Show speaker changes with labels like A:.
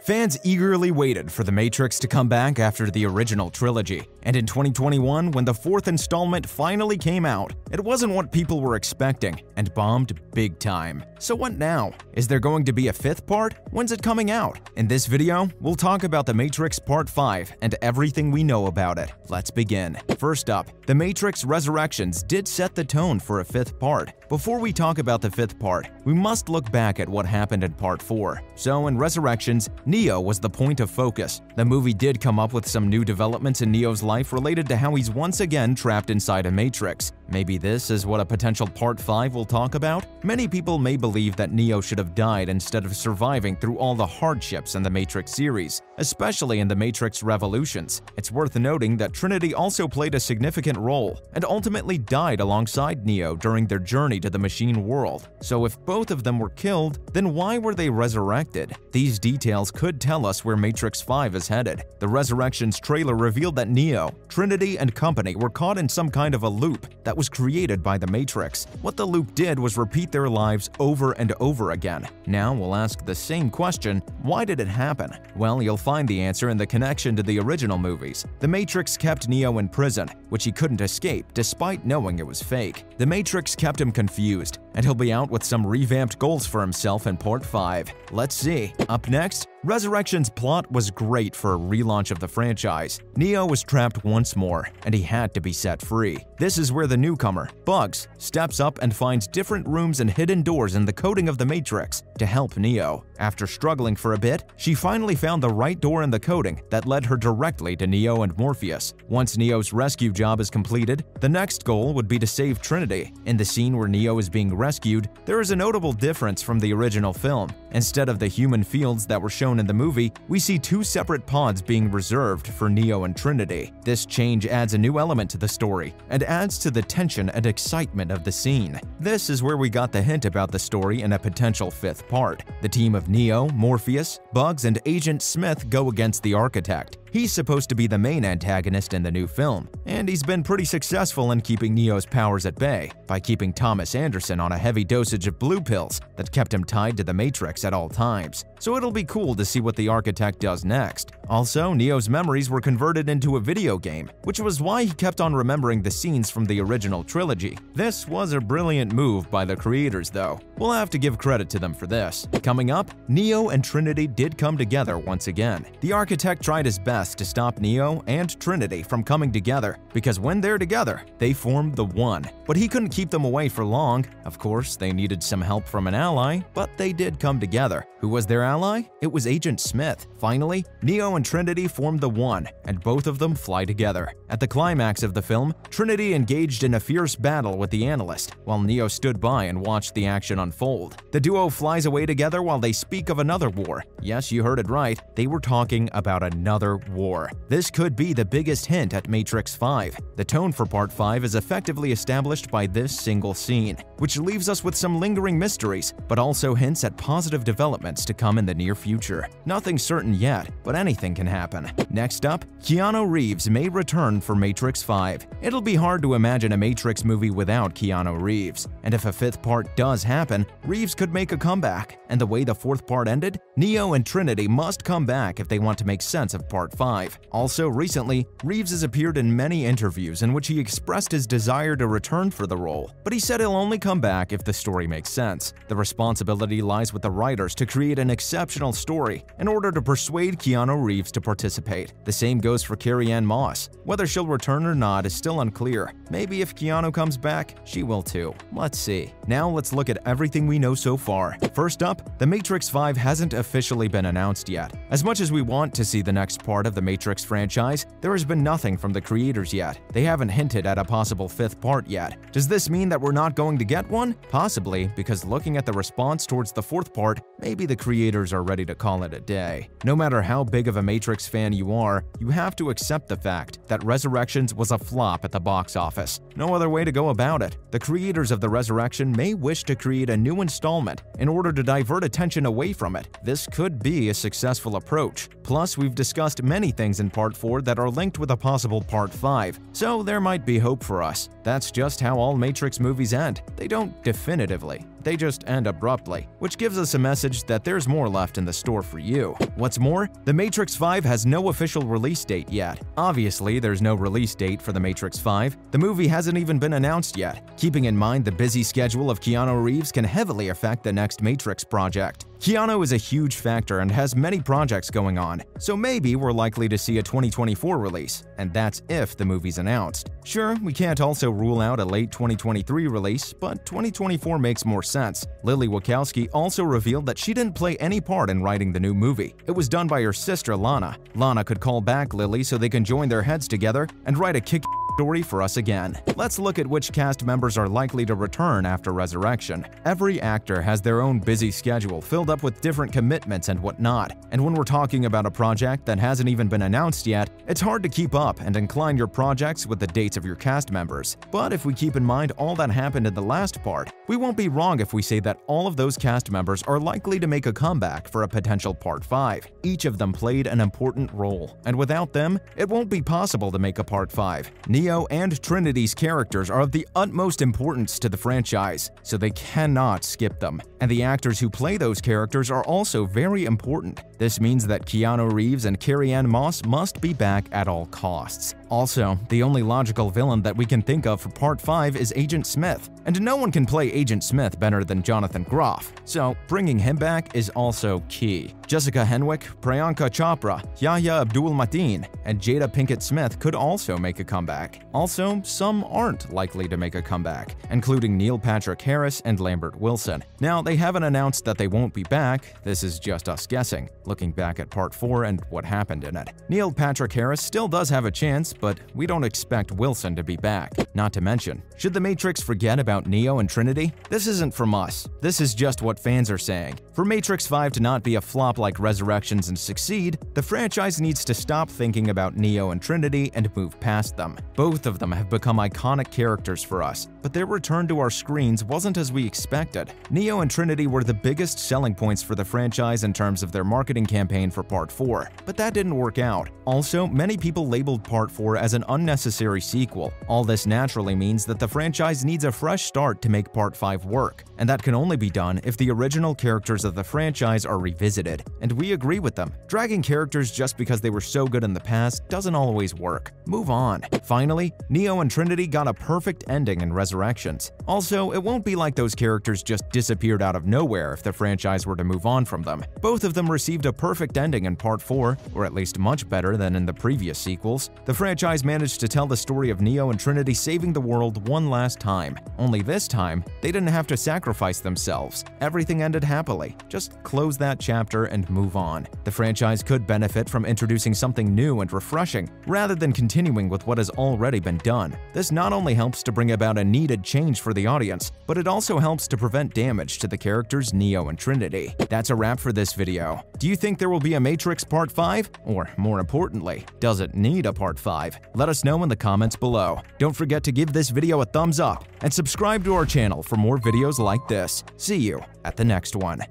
A: Fans eagerly waited for The Matrix to come back after the original trilogy, and in 2021, when the fourth installment finally came out, it wasn't what people were expecting and bombed big time. So what now? Is there going to be a fifth part? When's it coming out? In this video, we'll talk about The Matrix Part 5 and everything we know about it. Let's begin. First up, The Matrix Resurrections did set the tone for a fifth part. Before we talk about the fifth part, we must look back at what happened in Part 4. So in Resurrections, Neo was the point of focus. The movie did come up with some new developments in Neo's life related to how he's once again trapped inside a Matrix. Maybe this is what a potential Part 5 will talk about? Many people may believe that Neo should have died instead of surviving through all the hardships in the Matrix series, especially in the Matrix Revolutions. It's worth noting that Trinity also played a significant role and ultimately died alongside Neo during their journey to the machine world. So if both of them were killed, then why were they resurrected? These details could tell us where Matrix 5 is headed. The Resurrections trailer revealed that Neo, Trinity, and company were caught in some kind of a loop that was created by the Matrix. What the loop did was repeat their lives over and over again. Now we'll ask the same question, why did it happen? Well, you'll find the answer in the connection to the original movies. The Matrix kept Neo in prison, which he couldn't escape despite knowing it was fake. The Matrix kept him confused, and he'll be out with some revamped goals for himself in Part 5. Let's see. Up next, Resurrection's plot was great for a relaunch of the franchise. Neo was trapped once more, and he had to be set free. This is where the newcomer, Bugs, steps up and finds different rooms and hidden doors in the coding of the Matrix to help Neo. After struggling for a bit, she finally found the right door in the coding that led her directly to Neo and Morpheus. Once Neo's rescue job is completed, the next goal would be to save Trinity. In the scene where Neo is being rescued, there is a notable difference from the original film. Instead of the human fields that were shown in the movie, we see two separate pods being reserved for Neo and Trinity. This change adds a new element to the story and adds to the tension and excitement of the scene. This is where we got the hint about the story in a potential fifth part. The team of Neo, Morpheus, Bugs, and Agent Smith go against the Architect. He's supposed to be the main antagonist in the new film, and he's been pretty successful in keeping Neo's powers at bay by keeping Thomas Anderson on a heavy dosage of blue pills that kept him tied to the Matrix at all times. So it'll be cool to see what the Architect does next. Also, Neo's memories were converted into a video game, which was why he kept on remembering the scenes from the original trilogy. This was a brilliant move by the creators though. We'll have to give credit to them for this. Coming up, Neo and Trinity did come together once again. The Architect tried his best to stop Neo and Trinity from coming together, because when they're together, they form the One. But he couldn't keep them away for long. Of course, they needed some help from an ally, but they did come together. Who was their ally? It was Agent Smith. Finally, Neo and Trinity formed the One, and both of them fly together. At the climax of the film, Trinity engaged in a fierce battle with the Analyst, while Neo stood by and watched the action unfold. The duo flies away together while they speak of another war. Yes, you heard it right, they were talking about another war. This could be the biggest hint at Matrix 5. The tone for Part 5 is effectively established by this single scene, which leaves us with some lingering mysteries, but also hints at positive developments to come in the near future. Nothing certain yet, but anything can happen. Next up, Keanu Reeves may return for Matrix 5. It'll be hard to imagine a Matrix movie without Keanu Reeves, and if a fifth part does happen, Reeves could make a comeback. And the way the fourth part ended, Neo and Trinity must come back if they want to make sense of Part 5. Also, recently, Reeves has appeared in many interviews in which he expressed his desire to return for the role, but he said he'll only come back if the story makes sense. The responsibility lies with the writers to create an exceptional story in order to persuade Keanu Reeves to participate. The same goes for Carrie-Anne Moss. Whether she'll return or not is still unclear. Maybe if Keanu comes back, she will too. Let's see. Now let's look at everything we know so far. First up, The Matrix 5 hasn't officially been announced yet. As much as we want to see the next part of the Matrix franchise, there has been nothing from the creators yet. They haven't hinted at a possible fifth part yet. Does this mean that we're not going to get one? Possibly, because looking at the response towards the fourth part, maybe the creators are ready to call it a day. No matter how big of a Matrix fan you are, you have to accept the fact that Resurrections was a flop at the box office. No other way to go about it. The creators of the Resurrection may wish to create a new installment in order to divert attention away from it. This could be a successful approach. Plus, we've discussed many things in Part 4 that are linked with a possible Part 5, so there might be hope for us. That's just how all Matrix movies end. They don't definitively. they just end abruptly, which gives us a message that there's more left in the store for you. What's more, The Matrix 5 has no official release date yet. Obviously, there's no release date for The Matrix 5. The movie hasn't even been announced yet. Keeping in mind the busy schedule of Keanu Reeves can heavily affect the next Matrix project. Keanu is a huge factor and has many projects going on, so maybe we're likely to see a 2024 release, and that's if the movie's announced. Sure, we can't also rule out a late 2023 release, but 2024 makes more sense. Lily Wachowski also revealed that she didn't play any part in writing the new movie. It was done by her sister Lana. Lana could call back Lily so they can join their heads together and write a kick story for us again. Let's look at which cast members are likely to return after Resurrection. Every actor has their own busy schedule filled up with different commitments and whatnot, and when we're talking about a project that hasn't even been announced yet, it's hard to keep up and incline your projects with the dates of your cast members. But if we keep in mind all that happened in the last part, we won't be wrong if we say that all of those cast members are likely to make a comeback for a potential Part 5. Each of them played an important role, and without them, it won't be possible to make a Part 5. Neo and Trinity's characters are of the utmost importance to the franchise, so they cannot skip them. And the actors who play those characters are also very important. This means that Keanu Reeves and Carrie-Anne Moss must be back at all costs. Also, the only logical villain that we can think of for Part 5 is Agent Smith, and no one can play Agent Smith better than Jonathan Groff, so bringing him back is also key. Jessica Henwick, Priyanka Chopra, Yahya Abdul-Mateen, and Jada Pinkett Smith could also make a comeback. Also, some aren't likely to make a comeback, including Neil Patrick Harris and Lambert Wilson. Now, they haven't announced that they won't be back, this is just us guessing, looking back at Part 4 and what happened in it. Neil Patrick Harris still does have a chance, but we don't expect Wilson to be back. Not to mention, should The Matrix forget about Neo and Trinity? This isn't from us, this is just what fans are saying. For Matrix 5 to not be a flop like Resurrections and succeed, the franchise needs to stop thinking about Neo and Trinity and move past them. Both of them have become iconic characters for us, but their return to our screens wasn't as we expected. Neo and Trinity were the biggest selling points for the franchise in terms of their marketing campaign for Part 4, but that didn't work out. Also, many people labeled Part 4 as an unnecessary sequel. All this naturally means that the franchise needs a fresh start to make Part 5 work, and that can only be done if the original characters of the franchise are revisited, and we agree with them. Dragging characters just because they were so good in the past doesn't always work. Move on. Finally, Neo and Trinity got a perfect ending in Resurrections. Also, it won't be like those characters just disappeared out of nowhere if the franchise were to move on from them. Both of them received a perfect ending in Part 4, or at least much better than in the previous sequels. The franchise managed to tell the story of Neo and Trinity saving the world one last time. Only this time, they didn't have to sacrifice themselves. Everything ended happily. Just close that chapter and move on. The franchise could benefit from introducing something new and refreshing, rather than continuing with what has already been done. This not only helps to bring about a needed change for the audience, but it also helps to prevent damage to the characters Neo and Trinity. That's a wrap for this video. Do you think there will be a Matrix Part 5? Or, more importantly, does it need a Part 5? Let us know in the comments below. Don't forget to give this video a thumbs up and subscribe to our channel for more videos like this. See you at the next one.